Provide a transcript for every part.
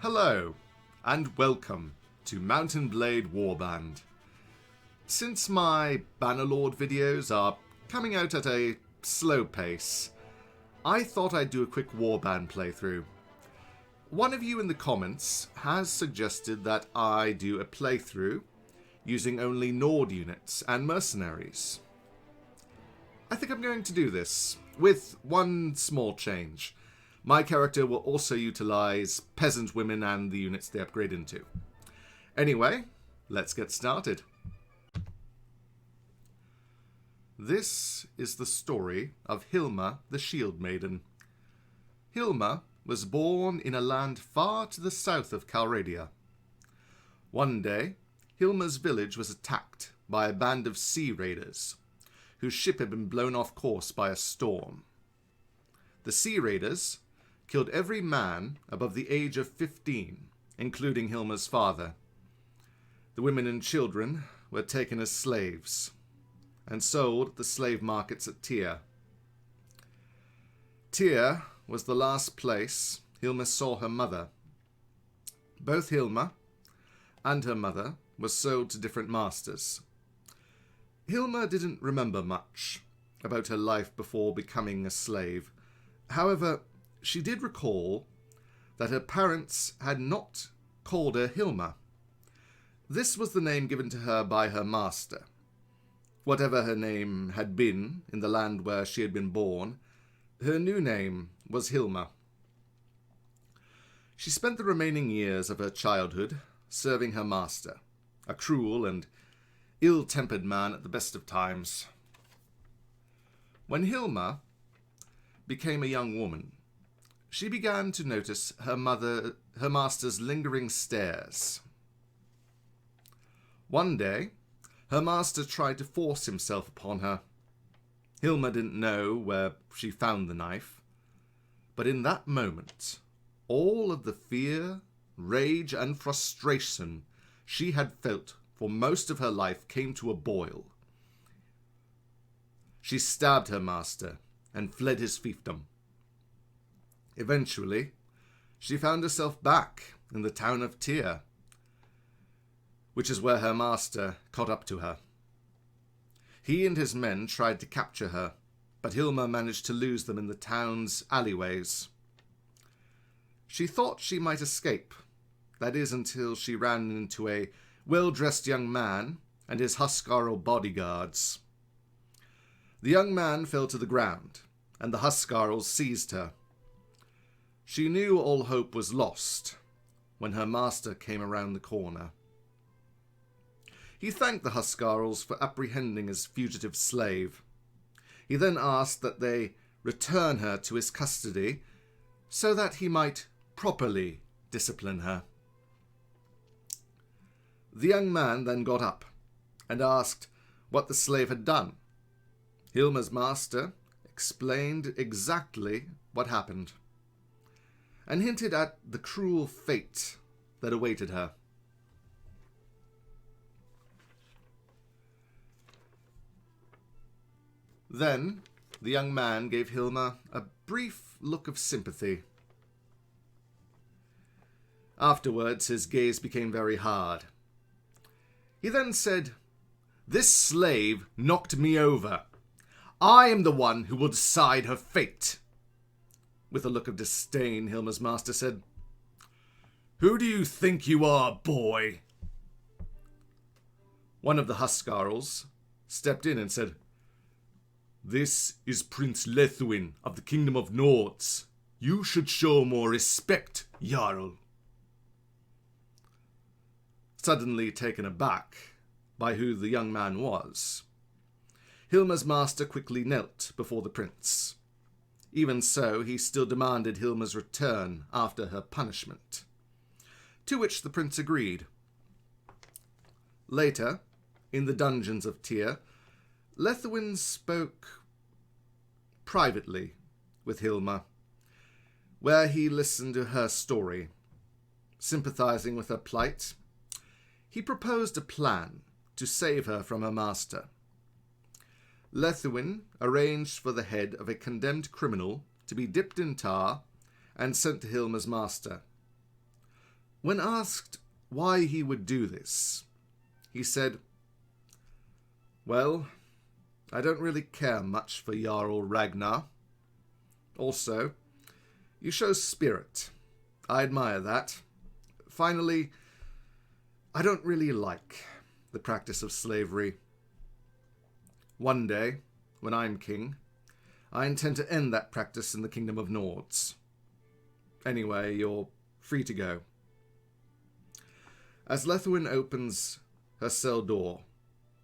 Hello, and welcome to Mountain Blade Warband. Since my Bannerlord videos are coming out at a slow pace, I thought I'd do a quick Warband playthrough. One of you in the comments has suggested that I do a playthrough using only Nord units and mercenaries. I think I'm going to do this, with one small change. My character will also utilize peasant women and the units they upgrade into. Anyway, let's get started. This is the story of Hilma the shieldmaiden. Hilma was born in a land far to the south of Calradia. One day, Hilma's village was attacked by a band of sea raiders, whose ship had been blown off course by a storm. The sea raiders killed every man above the age of 15, including Hilma's father. The women and children were taken as slaves and sold at the slave markets at Tyr. Tyr was the last place Hilma saw her mother. Both Hilma and her mother were sold to different masters. Hilma didn't remember much about her life before becoming a slave. However, she did recall that her parents had not called her Hilma. This was the name given to her by her master. Whatever her name had been in the land where she had been born, her new name was Hilma. She spent the remaining years of her childhood serving her master, a cruel and ill-tempered man at the best of times. When Hilma became a young woman, she began to notice her master's lingering stares. One day, her master tried to force himself upon her. Hilma didn't know where she found the knife, but in that moment, all of the fear, rage, and frustration she had felt for most of her life came to a boil. She stabbed her master and fled his fiefdom. Eventually, she found herself back in the town of Tyr, which is where her master caught up to her. He and his men tried to capture her, but Hilma managed to lose them in the town's alleyways. She thought she might escape, that is until she ran into a well-dressed young man and his Huskarl bodyguards. The young man fell to the ground, and the Huskarls seized her. She knew all hope was lost when her master came around the corner. He thanked the Huskarls for apprehending his fugitive slave. He then asked that they return her to his custody so that he might properly discipline her. The young man then got up and asked what the slave had done. Hilma's master explained exactly what happened and hinted at the cruel fate that awaited her. Then the young man gave Hilma a brief look of sympathy. Afterwards, his gaze became very hard. He then said, "This slave knocked me over. I am the one who will decide her fate." With a look of disdain, Hilma's master said, "Who do you think you are, boy?" One of the Huskarls stepped in and said, "This is Prince Lethwin of the Kingdom of Nords. You should show more respect, Jarl." Suddenly taken aback by who the young man was, Hilma's master quickly knelt before the prince. Even so, he still demanded Hilma's return after her punishment, to which the prince agreed. Later, in the dungeons of Tyr, Lethwin spoke privately with Hilma, where he listened to her story. Sympathizing with her plight, he proposed a plan to save her from her master. Lethwin arranged for the head of a condemned criminal to be dipped in tar and sent to Hilma's master. When asked why he would do this, he said, "Well, I don't really care much for Jarl Ragnar. Also, you show spirit. I admire that. Finally, I don't really like the practice of slavery. One day, when I'm king, I intend to end that practice in the Kingdom of Nords. Anyway, you're free to go." As Lethwin opens her cell door,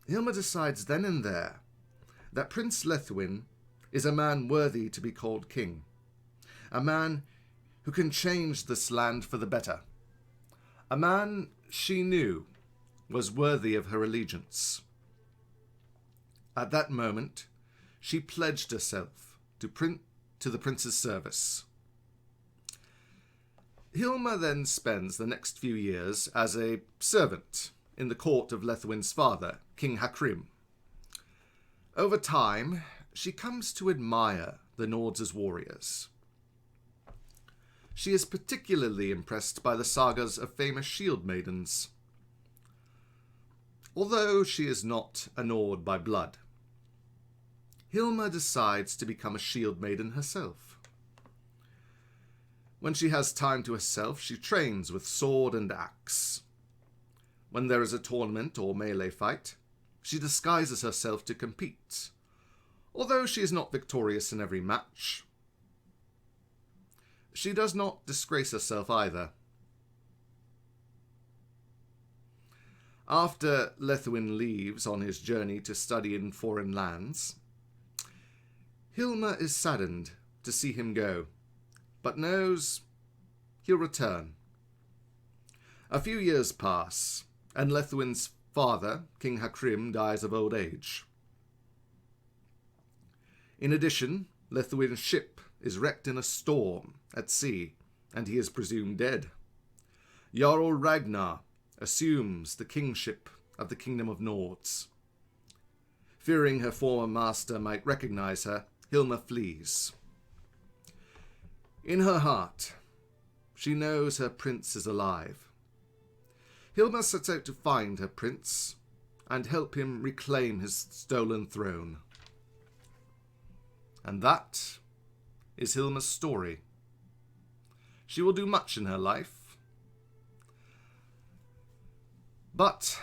Hilma decides then and there that Prince Lethwin is a man worthy to be called king, a man who can change this land for the better, a man she knew was worthy of her allegiance. At that moment, she pledged herself to the prince's service. Hilma then spends the next few years as a servant in the court of Lethwin's father, King Hakrim. Over time, she comes to admire the Nords' warriors. She is particularly impressed by the sagas of famous shieldmaidens. Although she is not a Nord by blood, Hilma decides to become a shieldmaiden herself. When she has time to herself, she trains with sword and axe. When there is a tournament or melee fight, she disguises herself to compete, although she is not victorious in every match. She does not disgrace herself either. After Lethwin leaves on his journey to study in foreign lands, Hilma is saddened to see him go, but knows he'll return. A few years pass, and Lethwin's father, King Hakrim, dies of old age. In addition, Lethwin's ship is wrecked in a storm at sea, and he is presumed dead. Jarl Ragnar assumes the kingship of the Kingdom of Nords. Fearing her former master might recognize her, Hilma flees. In her heart, she knows her prince is alive. Hilma sets out to find her prince and help him reclaim his stolen throne. And that is Hilma's story. She will do much in her life, but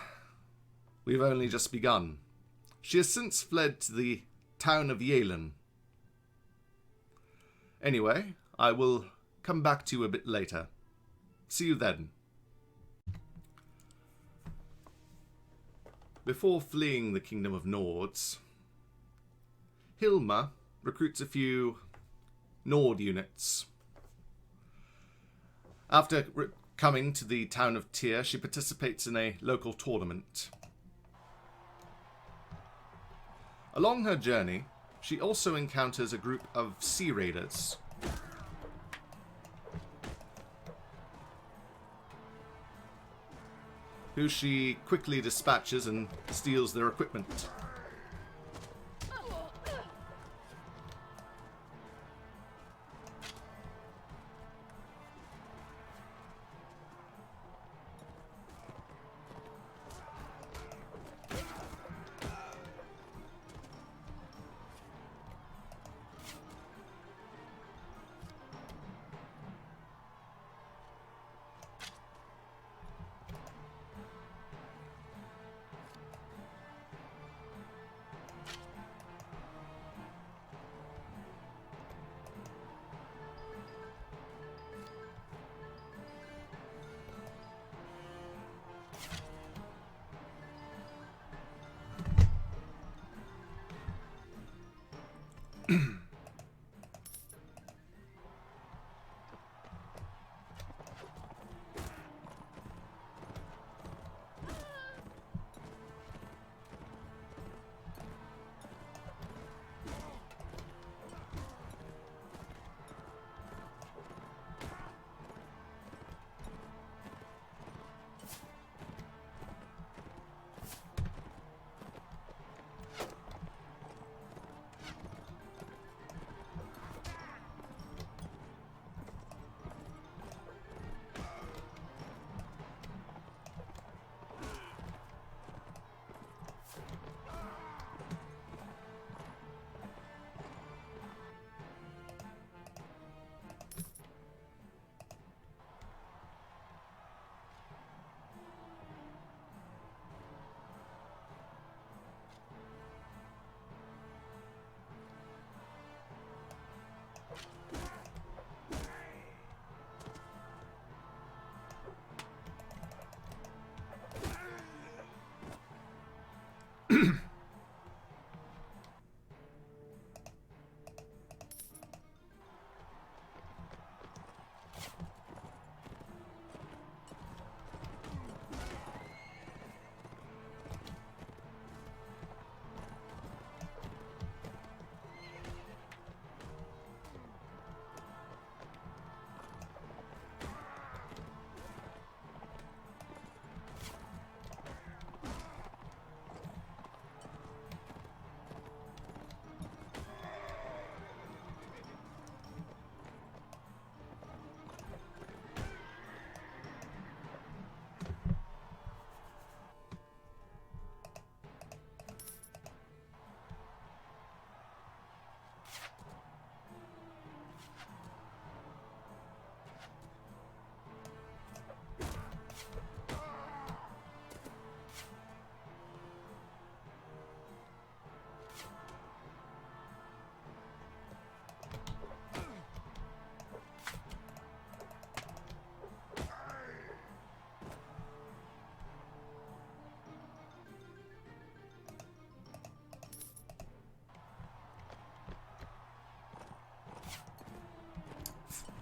we've only just begun. She has since fled to the town of Yalen. Anyway, I will come back to you a bit later. See you then. Before fleeing the Kingdom of Nords, Hilma recruits a few Nord units. After coming to the town of Tyr, she participates in a local tournament. Along her journey, she also encounters a group of sea raiders. Who she quickly dispatches and steals their equipment.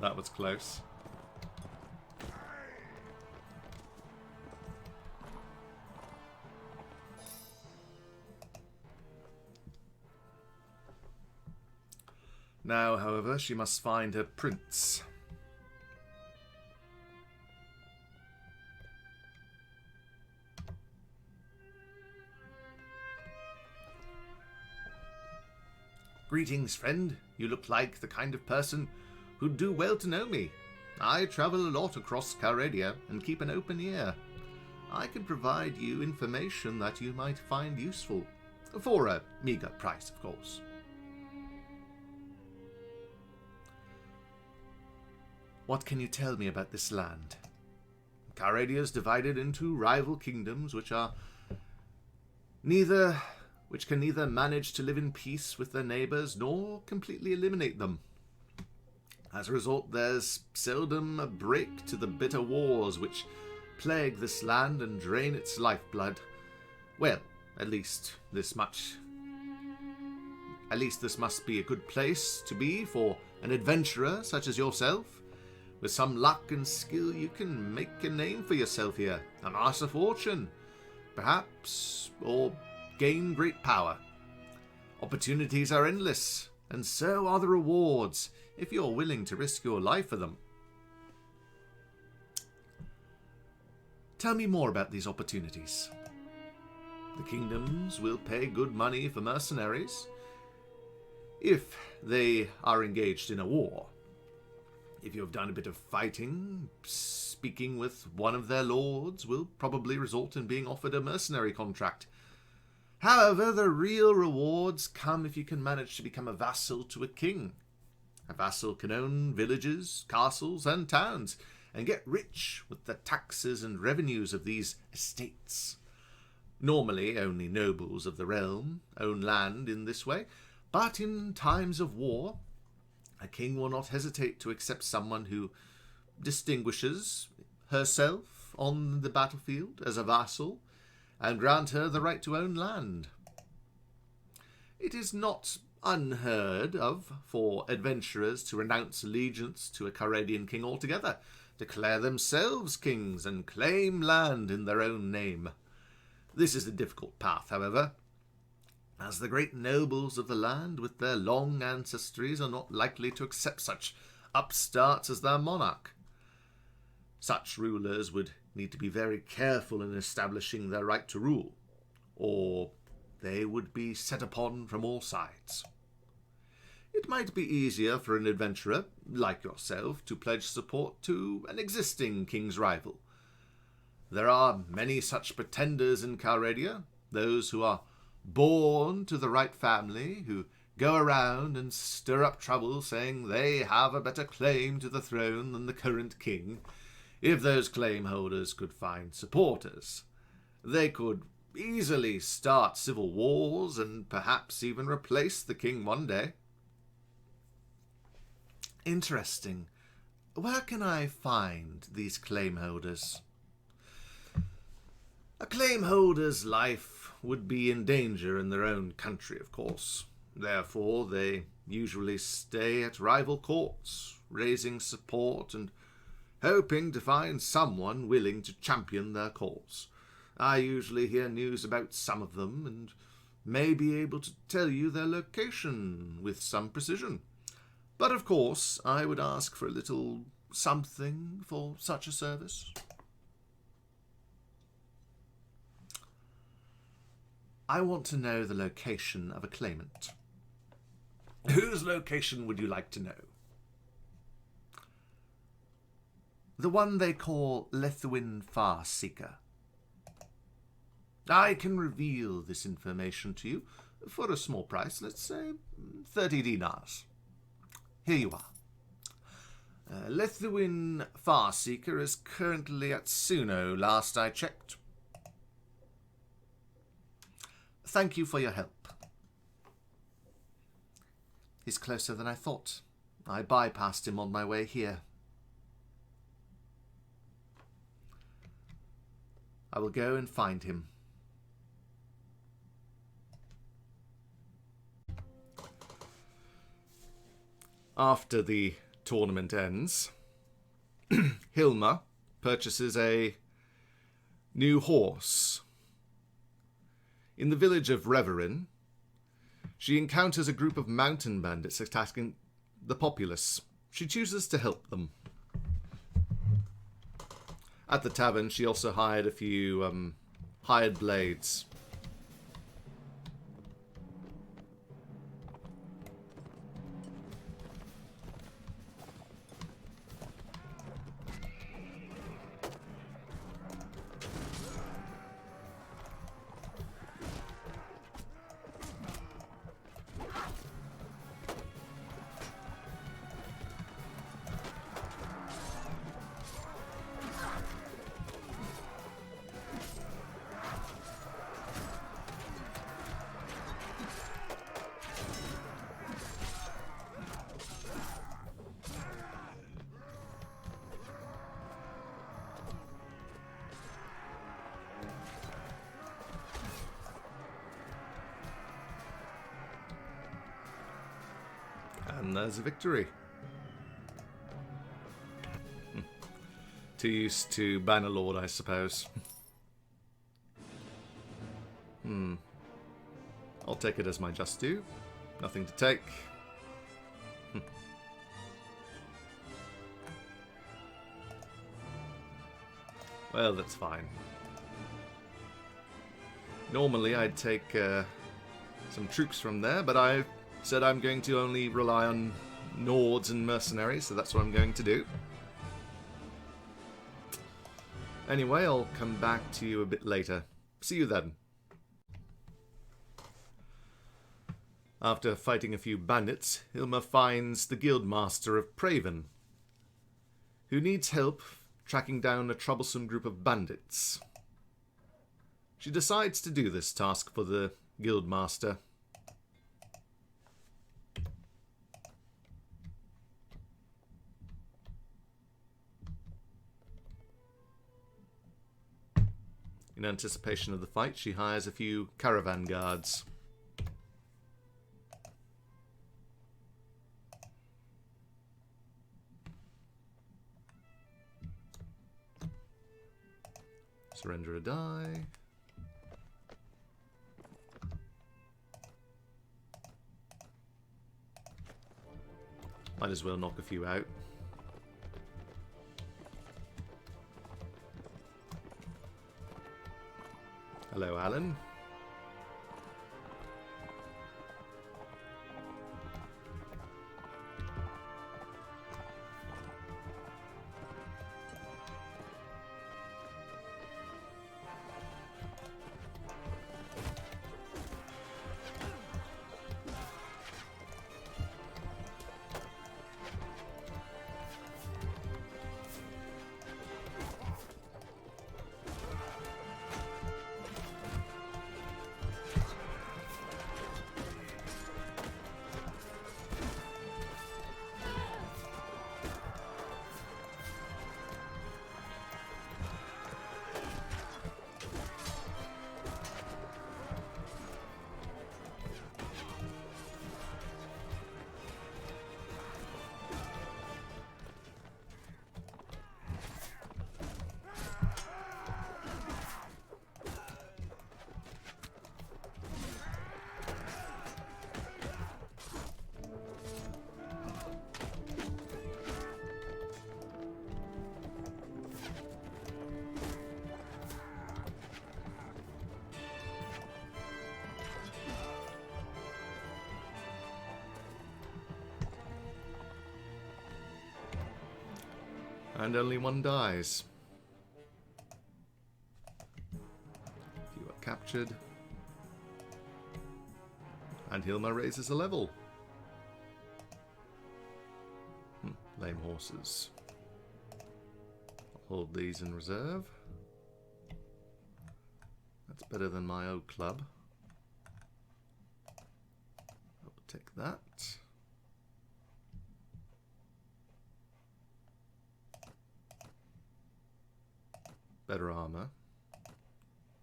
That was close. Now, however, she must find her prince. Greetings, friend. You look like the kind of person who'd do well to know me. I travel a lot across Caradia and keep an open ear. I can provide you information that you might find useful. For a meager price, of course. What can you tell me about this land? Caradia is divided into rival kingdoms which can neither manage to live in peace with their neighbours nor completely eliminate them. As a result, there's seldom a break to the bitter wars which plague this land and drain its lifeblood. Well, at least this must be a good place to be for an adventurer such as yourself. With some luck and skill, you can make a name for yourself here, amass a fortune, perhaps, or gain great power. Opportunities are endless, and so are the rewards, if you're willing to risk your life for them. Tell me more about these opportunities. The kingdoms will pay good money for mercenaries if they are engaged in a war. If you have done a bit of fighting, speaking with one of their lords will probably result in being offered a mercenary contract. However, the real rewards come if you can manage to become a vassal to a king. A vassal can own villages, castles, and towns, and get rich with the taxes and revenues of these estates. Normally, only nobles of the realm own land in this way, but in times of war, a king will not hesitate to accept someone who distinguishes herself on the battlefield as a vassal and grant her the right to own land. It is not unheard of for adventurers to renounce allegiance to a Caradian king altogether, declare themselves kings, and claim land in their own name. This is a difficult path, however, as the great nobles of the land with their long ancestries are not likely to accept such upstarts as their monarch. Such rulers would need to be very careful in establishing their right to rule, or they would be set upon from all sides. It might be easier for an adventurer, like yourself, to pledge support to an existing king's rival. There are many such pretenders in Caradia, those who are born to the right family, who go around and stir up trouble saying they have a better claim to the throne than the current king. If those claim holders could find supporters, they could easily start civil wars and perhaps even replace the king one day. Interesting. Where can I find these claim holders? A claim holder's life would be in danger in their own country, of course. Therefore, they usually stay at rival courts, raising support and hoping to find someone willing to champion their cause. I usually hear news about some of them and may be able to tell you their location with some precision. But of course, I would ask for a little something for such a service. I want to know the location of a claimant. Whose location would you like to know? The one they call Lethwin Far Seeker. I can reveal this information to you for a small price, let's say 30 dinars. Here you are. Lethwin Far Seeker is currently at Suno, last I checked. Thank you for your help. He's closer than I thought. I bypassed him on my way here. I will go and find him. After the tournament ends, Hilma purchases a new horse. In the village of Reverin, she encounters a group of mountain bandits attacking the populace. She chooses to help them. At the tavern, she also hired a few hired blades. And there's a victory. Too used to Bannerlord, I suppose. I'll take it as my just due. Nothing to take. Well, that's fine. Normally I'd take some troops from there, but I said I'm going to only rely on Nords and mercenaries, so that's what I'm going to do. Anyway, I'll come back to you a bit later. See you then. After fighting a few bandits, Hilma finds the Guildmaster of Praven, who needs help tracking down a troublesome group of bandits. She decides to do this task for the Guildmaster. In anticipation of the fight, she hires a few caravan guards. Surrender a die. Might as well knock a few out. Hello, Alan. And only one dies. You are captured. And Hilma raises a level. Lame horses. I'll hold these in reserve. That's better than my old club. I'll take that. Better armor.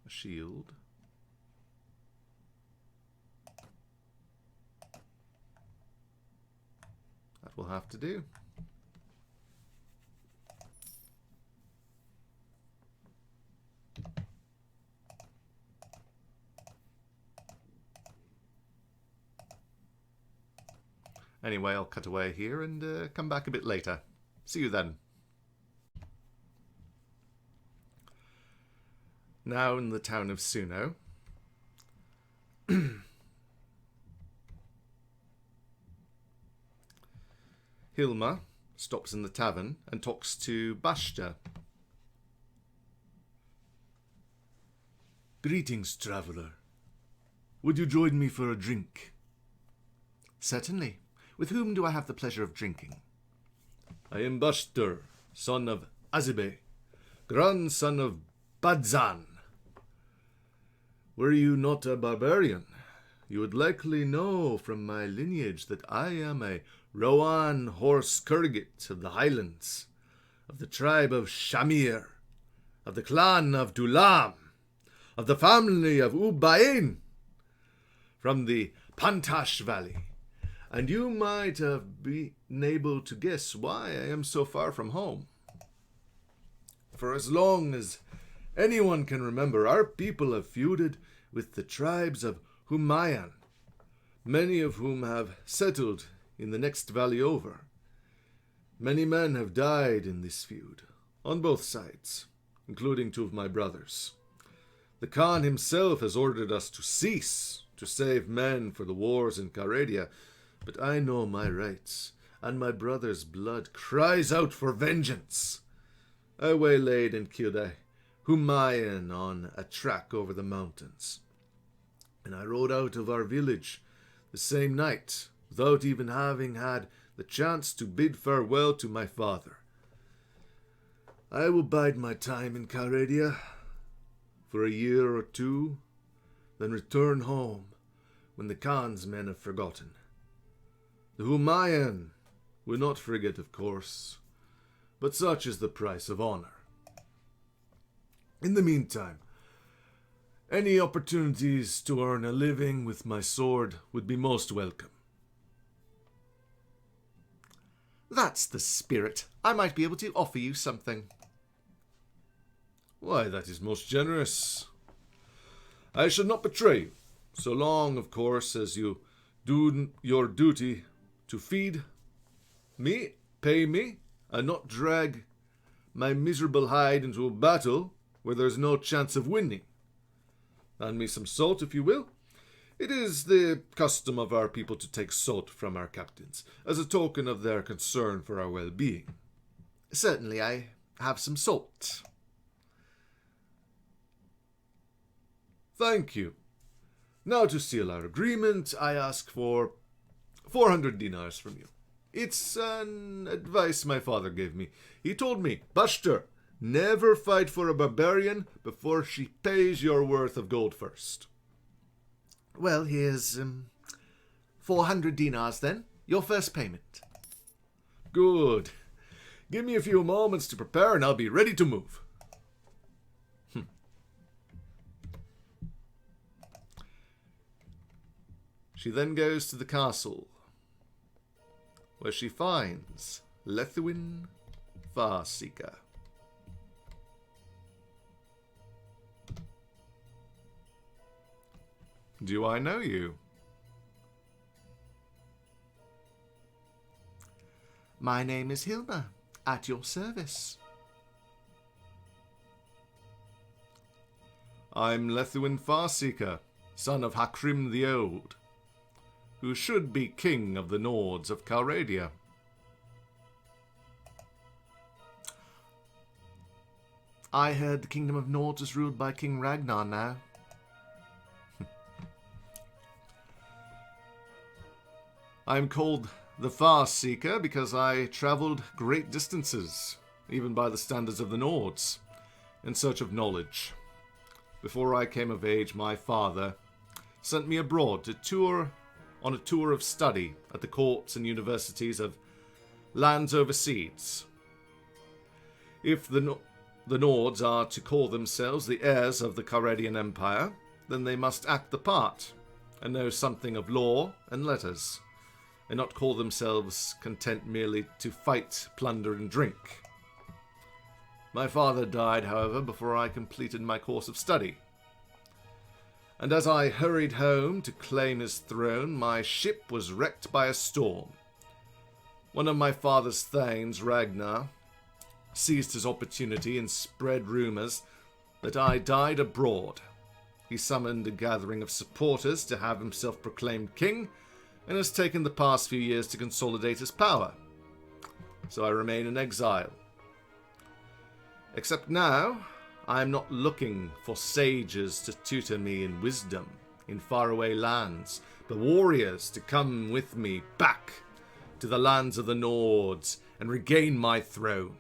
A shield. That will have to do. Anyway, I'll cut away here and come back a bit later. See you then. Now in the town of Suno. Hilma stops in the tavern and talks to Bashta. Greetings, traveller. Would you join me for a drink? Certainly. With whom do I have the pleasure of drinking? I am Bashtar, son of Azibe, grandson of Badzan. Were you not a barbarian, you would likely know from my lineage that I am a Rowan horse Kurgit of the Highlands, of the tribe of Shamir, of the clan of Dulam, of the family of Ubain, from the Pantash Valley, and you might have been able to guess why I am so far from home. For as long as anyone can remember, our people have feuded with the tribes of Humayan, many of whom have settled in the next valley over. Many men have died in this feud, on both sides, including 2 of my brothers. The Khan himself has ordered us to cease to save men for the wars in Caredia, but I know my rights, and my brother's blood cries out for vengeance. I waylaid and killed a Humayan on a track over the mountains, and I rode out of our village the same night without even having had the chance to bid farewell to my father. I will bide my time in Caredia for a year or 2, then return home when the Khan's men have forgotten. The Humayan will not forget, of course, but such is the price of honor. In the meantime, any opportunities to earn a living with my sword would be most welcome. That's the spirit. I might be able to offer you something. Why, that is most generous. I shall not betray you, so long, of course, as you do your duty to feed me, pay me, and not drag my miserable hide into a battle where there's no chance of winning. Hand me some salt, if you will. It is the custom of our people to take salt from our captains, as a token of their concern for our well-being. Certainly, I have some salt. Thank you. Now, to seal our agreement, I ask for 400 dinars from you. It's an advice my father gave me. He told me, Bashtar, never fight for a barbarian before she pays your worth of gold first. Well, here's 400 dinars then. Your first payment. Good. Give me a few moments to prepare and I'll be ready to move. She then goes to the castle, where she finds Lethwin Far Seeker. Do I know you? My name is Hilma, at your service. I'm Lethwin Far Seeker, son of Hakrim the Old, who should be king of the Nords of Caredia. I heard the Kingdom of Nords is ruled by King Ragnar now. I'm called the Far Seeker because I travelled great distances, even by the standards of the Nords, in search of knowledge. Before I came of age, my father sent me abroad on a tour of study at the courts and universities of lands overseas. If the Nords are to call themselves the heirs of the Caredian Empire, then they must act the part and know something of law and letters, and not call themselves content merely to fight, plunder, and drink. My father died, however, before I completed my course of study. And as I hurried home to claim his throne, my ship was wrecked by a storm, One of my father's thanes, Ragnar, seized his opportunity and spread rumours that I died abroad. He summoned a gathering of supporters to have himself proclaimed king, and has taken the past few years to consolidate his power. So I remain in exile. Except now, I am not looking for sages to tutor me in wisdom in faraway lands, but warriors to come with me back to the lands of the Nords and regain my throne.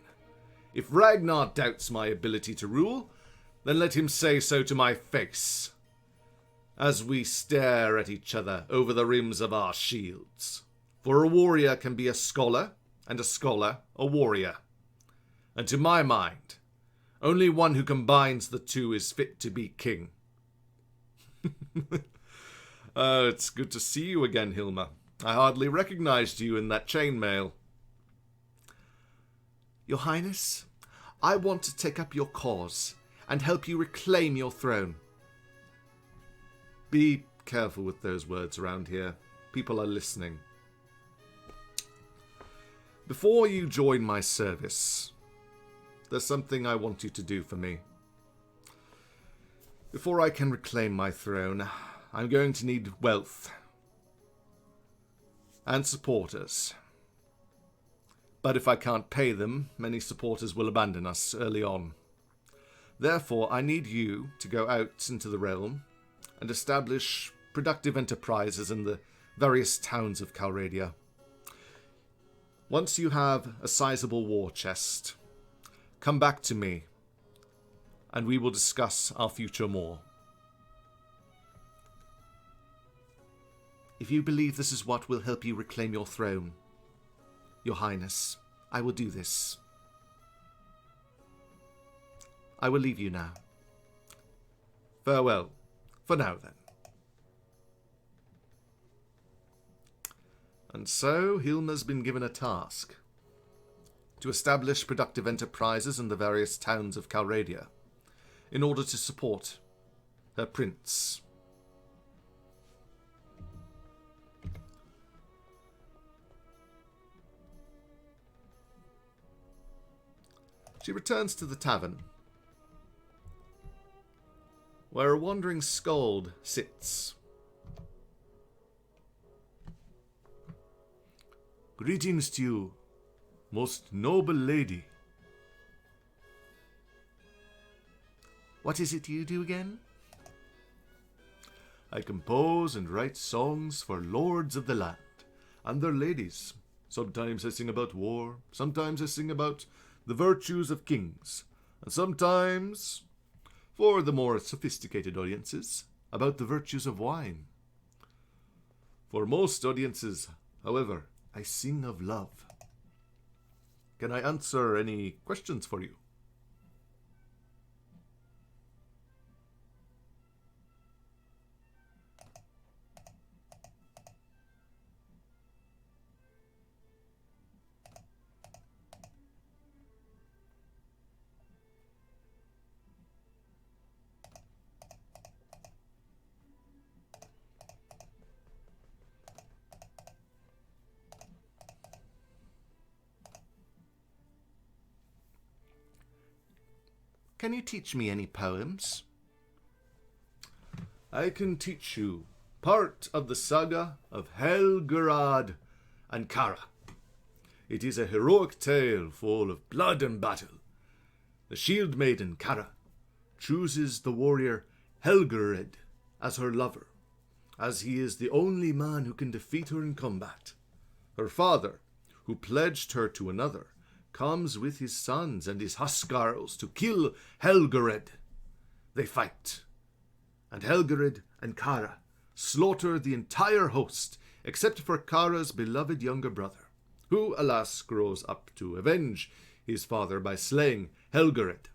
If Ragnar doubts my ability to rule, then let him say so to my face, as we stare at each other over the rims of our shields. For a warrior can be a scholar, and a scholar a warrior. And to my mind, only one who combines the two is fit to be king. It's good to see you again, Hilma. I hardly recognized you in that chainmail. Your Highness, I want to take up your cause and help you reclaim your throne. Be careful with those words around here. People are listening. Before you join my service, there's something I want you to do for me. Before I can reclaim my throne, I'm going to need wealth and supporters. But if I can't pay them, many supporters will abandon us early on. Therefore, I need you to go out into the realm and establish productive enterprises in the various towns of Calradia. Once you have a sizable war chest, come back to me, and we will discuss our future more. If you believe this is what will help you reclaim your throne, Your Highness, I will do this. I will leave you now. Farewell, for now then. And so Hilma's been given a task to establish productive enterprises in the various towns of Calradia in order to support her prince. She returns to the tavern, where a wandering skald sits. Greetings to you, most noble lady. What is it you do again? I compose and write songs for lords of the land and their ladies. Sometimes I sing about war, sometimes I sing about the virtues of kings, and sometimes, for the more sophisticated audiences, about the virtues of wine. For most audiences, however, I sing of love. Can I answer any questions for you? Can you teach me any poems? I can teach you part of the saga of Helgerad and Kara. It is a heroic tale full of blood and battle. The shieldmaiden Kara chooses the warrior Helgered as her lover, as he is the only man who can defeat her in combat. Her father, who pledged her to another, comes with his sons and his Huskarls to kill Helgered. They fight, and Helgered and Kara slaughter the entire host, except for Kara's beloved younger brother, who, alas, grows up to avenge his father by slaying Helgered.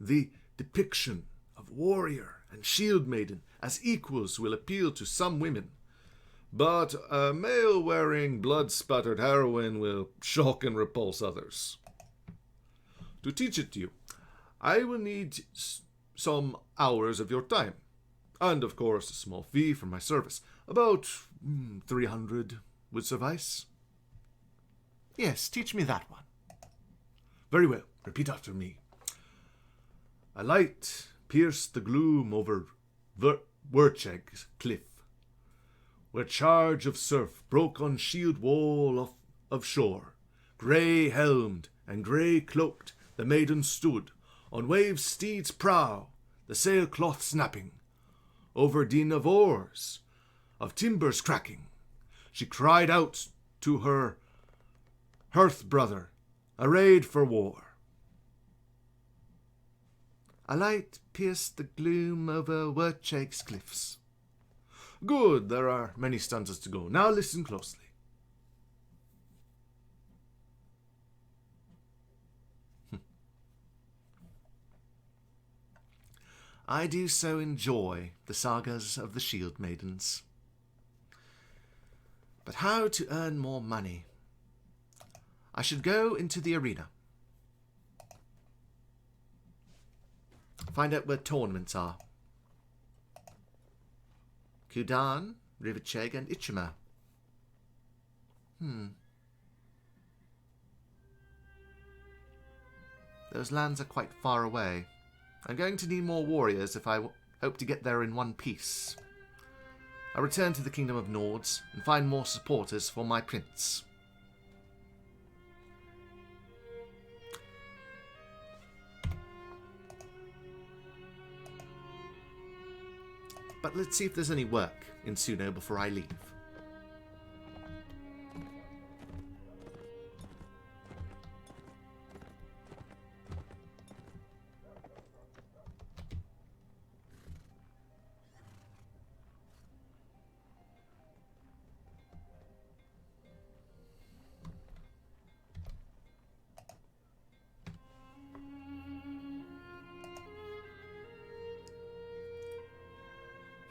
The depiction of warrior and shieldmaiden as equals will appeal to some women, but a male wearing blood-spattered heroine will shock and repulse others. To teach it to you, I will need some hours of your time, and of course a small fee for my service. About 300 would suffice. Yes, teach me that one. Very well. Repeat after me. A light pierced the gloom over Wurcheg's cliff, where charge of surf broke on shield wall of shore. Grey-helmed and grey-cloaked the maiden stood, on wave's steed's prow, the sailcloth snapping, over din of oars, of timbers cracking. She cried out to her hearth-brother, arrayed for war. A light pierced the gloom over Wurcheg's cliffs. Good, there are many stanzas to go. Now listen closely. I do so enjoy the sagas of the shield maidens. But how to earn more money? I should go into the arena. Find out where tournaments are. Kudan, Rivacheg, and Ichima. Those lands are quite far away. I'm going to need more warriors if I hope to get there in one piece. I'll return to the Kingdom of Nords and find more supporters for my prince. But let's see if there's any work in Suno before I leave.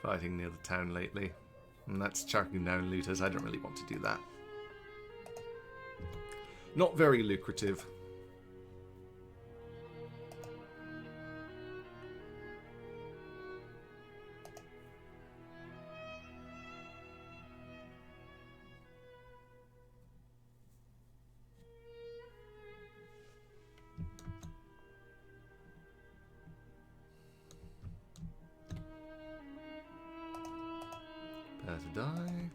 Fighting near the town lately. And that's tracking down looters. I don't really want to do that. Not very lucrative. Prepare to die.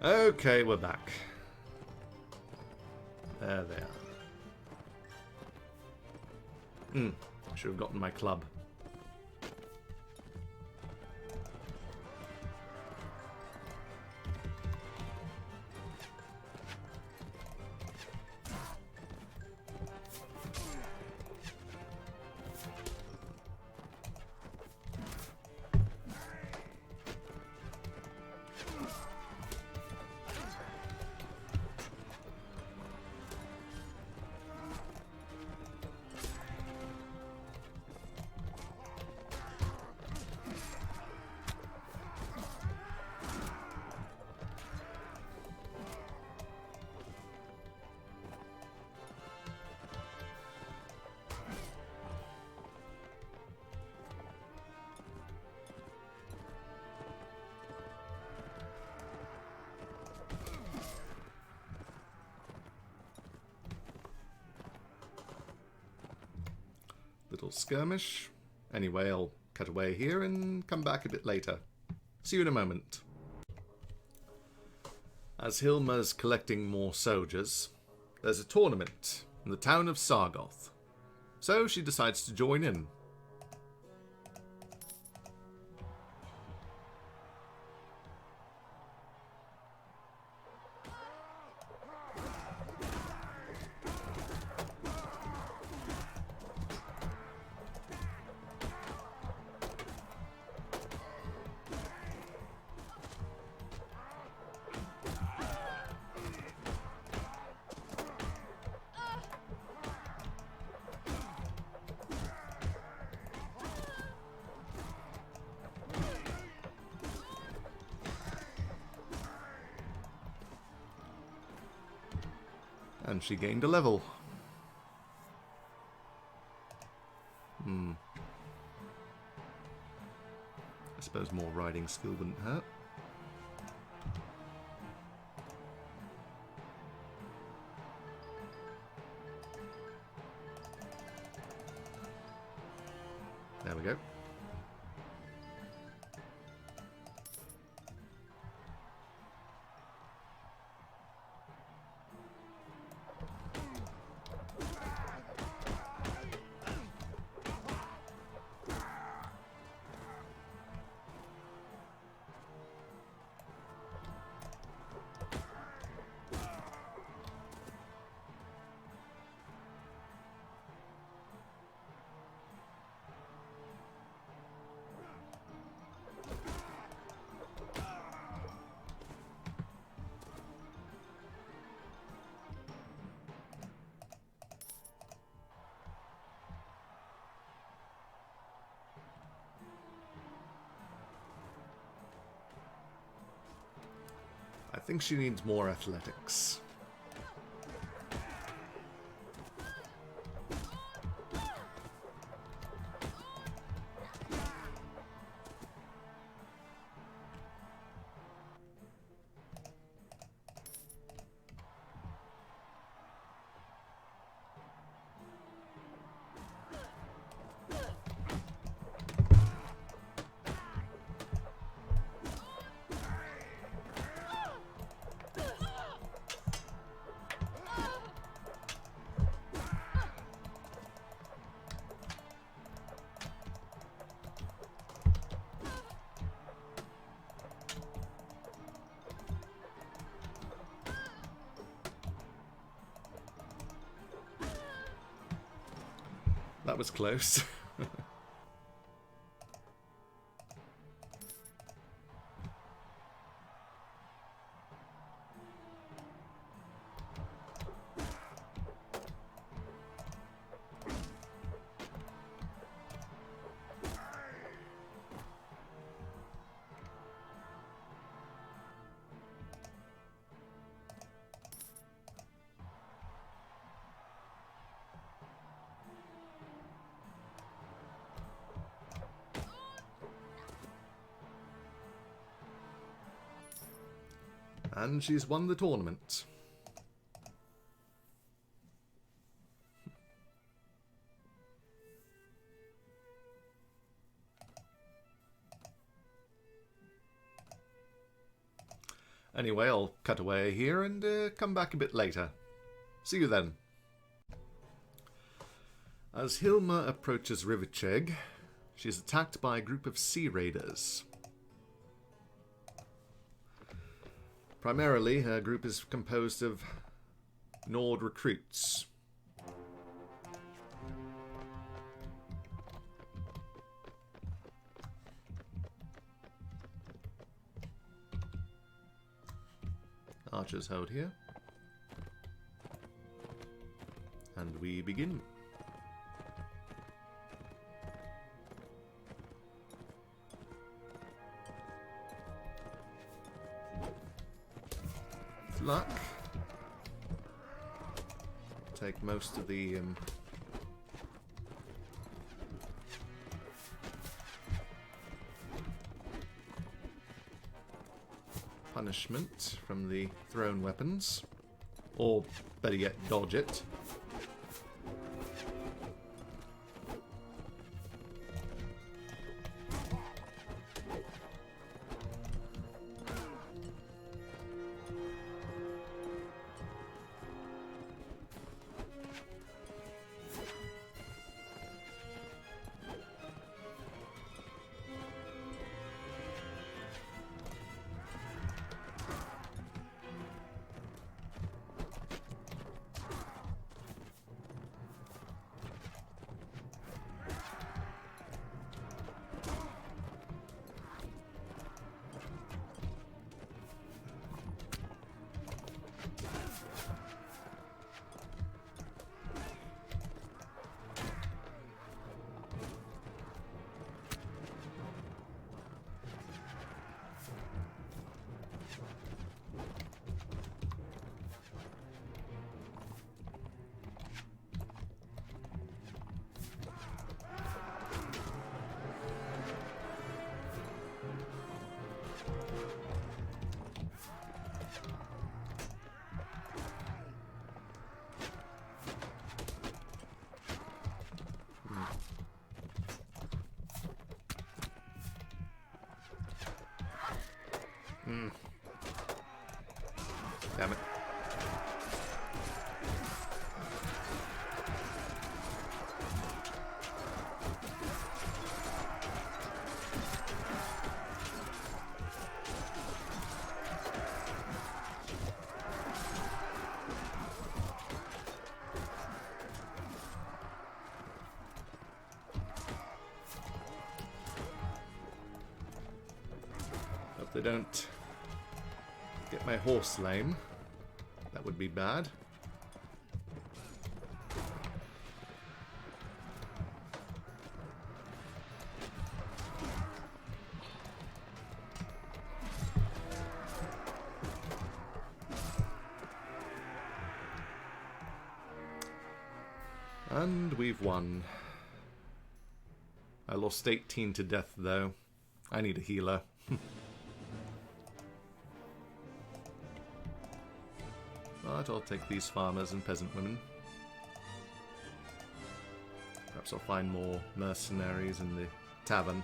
Okay, we're back. There they are. Should have gotten my club. Little skirmish. Anyway, I'll cut away here and come back a bit later. See you in a moment. As Hilma's collecting more soldiers, there's a tournament in the town of Sargoth. So she decides to join in. And she gained a level. I suppose more riding skill wouldn't hurt. There we go. I think she needs more athletics. That was close. And she's won the tournament. Anyway, I'll cut away here and come back a bit later. See you then. As Hilma approaches Rivacheg, she is attacked by a group of sea raiders. Primarily, her group is composed of Nord recruits. Archers hold here. And we begin. Luck. Take most of the punishment from the thrown weapons, or better yet, dodge it. Damn it. Hope they don't get my horse lame. That would be bad. And we've won. I lost 18 to death, though. I need a healer. But I'll take these farmers and peasant women. Perhaps I'll find more mercenaries in the tavern.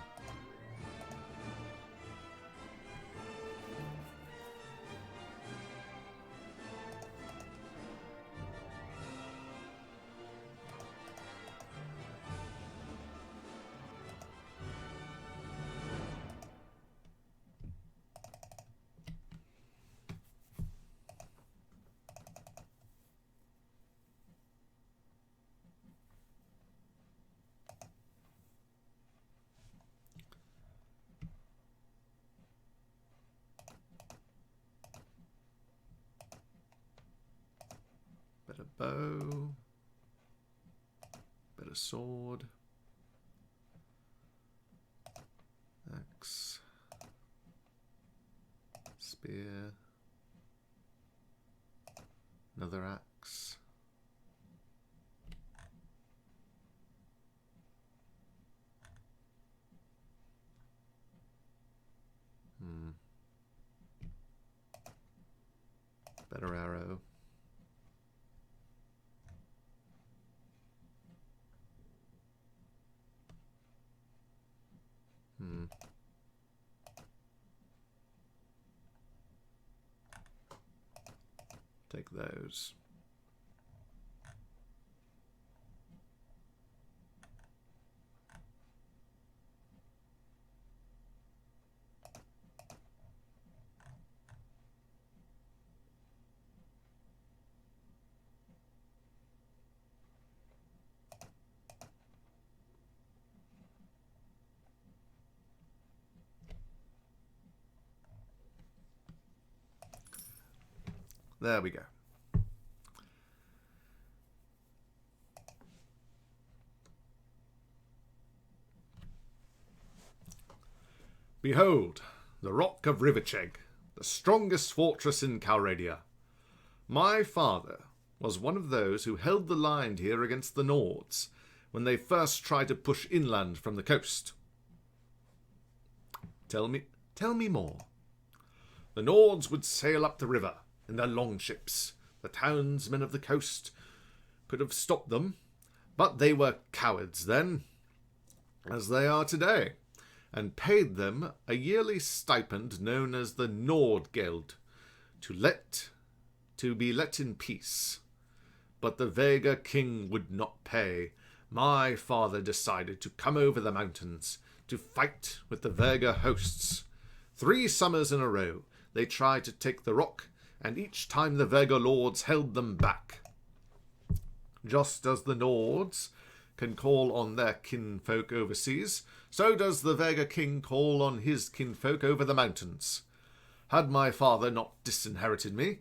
Better bow. Better sword. Axe. Spear. Another axe. Better arrow. Take those. There we go. Behold, the Rock of Rivercheg, the strongest fortress in Calradia. My father was one of those who held the line here against the Nords when they first tried to push inland from the coast. Tell me more. The Nords would sail up the river in their longships. The townsmen of the coast could have stopped them, but they were cowards then, as they are today, and paid them a yearly stipend known as the Nordgeld to be let in peace. But the Vega king would not pay. My father decided to come over the mountains to fight with the Vega hosts. 3 summers in a row they tried to take the rock, and each time the Vega lords held them back. Just as the Nords can call on their kinfolk overseas, so does the Vega king call on his kinfolk over the mountains. Had my father not disinherited me,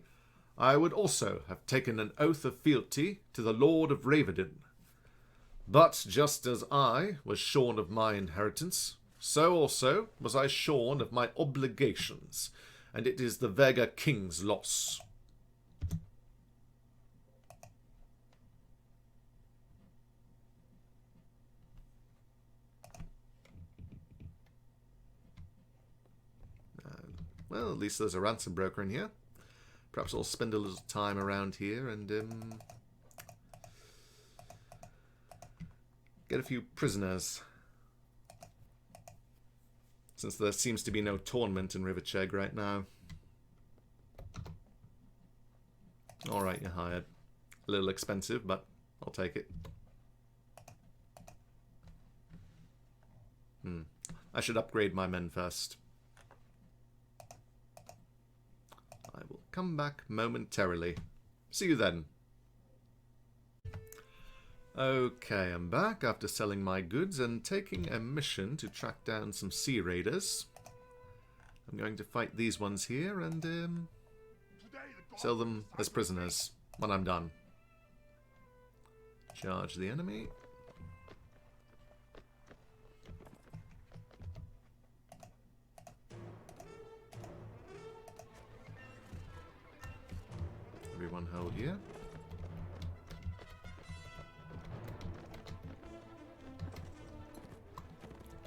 I would also have taken an oath of fealty to the Lord of Raverden. But just as I was shorn of my inheritance, so also was I shorn of my obligations, and it is the Vega king's loss. Well, at least there's a ransom broker in here. Perhaps I'll spend a little time around here and get a few prisoners. since there seems to be no tournament in Riverchegg right now. Alright, you're hired. A little expensive, but I'll take it. I should upgrade my men first. I will come back momentarily. See you then. Okay, I'm back after selling my goods and taking a mission to track down some sea raiders. I'm going to fight these ones here and sell them as prisoners when I'm done. Charge the enemy. Everyone hold here.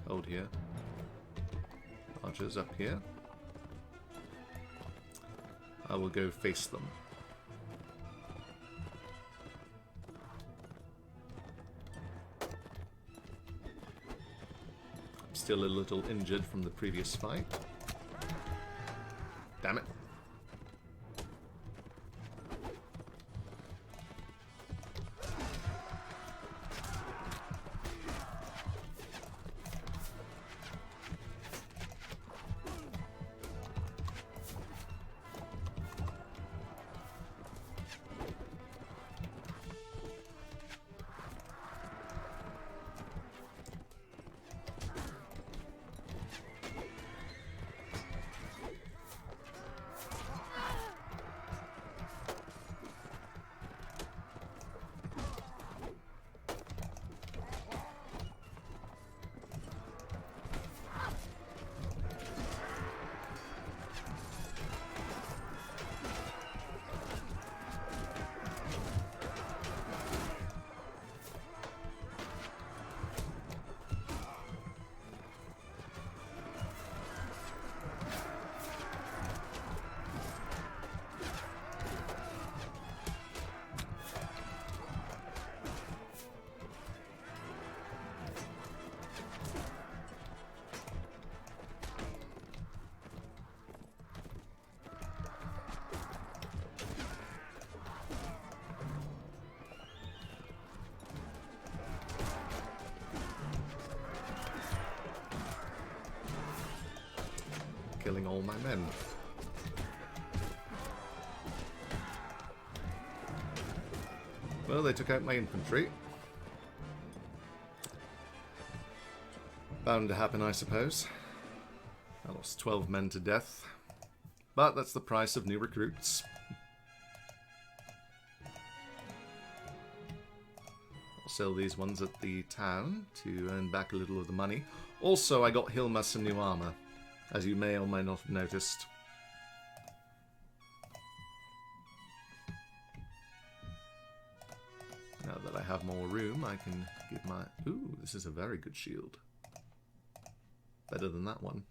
Hold here. Archers up here. I will go face them. I'm still a little injured from the previous fight. Damn it. Killing all my men. Well, they took out my infantry. Bound to happen, I suppose. I lost 12 men to death. But that's the price of new recruits. I'll sell these ones at the town to earn back a little of the money. Also, I got Hilma some new armor, as you may or may not have noticed. Now that I have more room, I can give my... Ooh, this is a very good shield. Better than that one.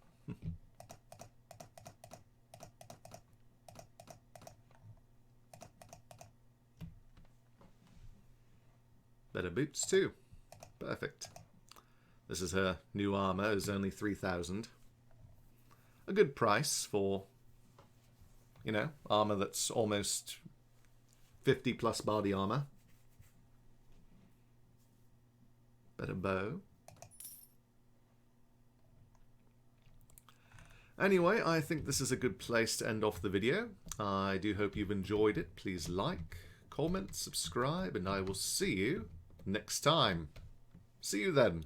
Better boots too. Perfect. This is her new armor, is only 3,000. A good price for, you know, armor that's almost 50 plus body armor. Better bow. Anyway, I think this is a good place to end off the video. I do hope you've enjoyed it. Please like, comment, subscribe, and I will see you next time. See you then.